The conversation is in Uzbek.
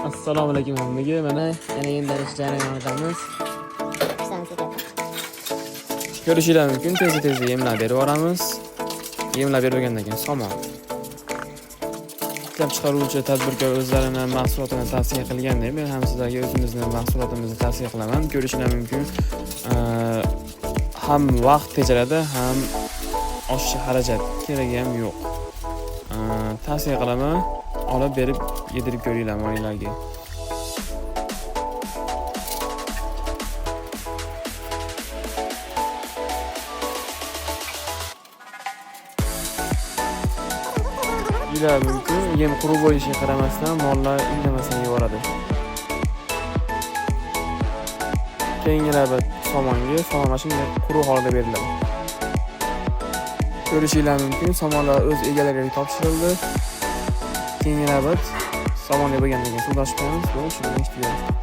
Assalomu alaykum hammaga. Mana yana yendirish jarayonidamiz. Ko'rishinglar mumkin, tez-tez yemlar berib boramiz. Yemlar berib bo'lgandan keyin somon. Ishlab chiqaruvchi tadbirkor o'zlarini mahsulotini tavsiya qilgandek, men ham sizlarga o'zimizni mahsulotimizni tavsiya qilaman. Ko'rishinglar mumkin. Ham vaqt tejaladi, ham oshiq xarajat keragi ham yo'q. Tavsiya qilaman. Olib berib yedirib ko'ringlar oilalarga. Yeylar mumkin. Yem quruq bo'lishiga qaramasdan mollar indamasdan yevoradi. Keyingi navbat somonga, somon mana shunday quruq holda beriladi. Ko'rishinglar mumkin, somonlar o'z egalariga topshirildi. Keyingi navbat somon bo'lgandan keyin suvda ochib qo'yamiz, bu shunday ishlaydi.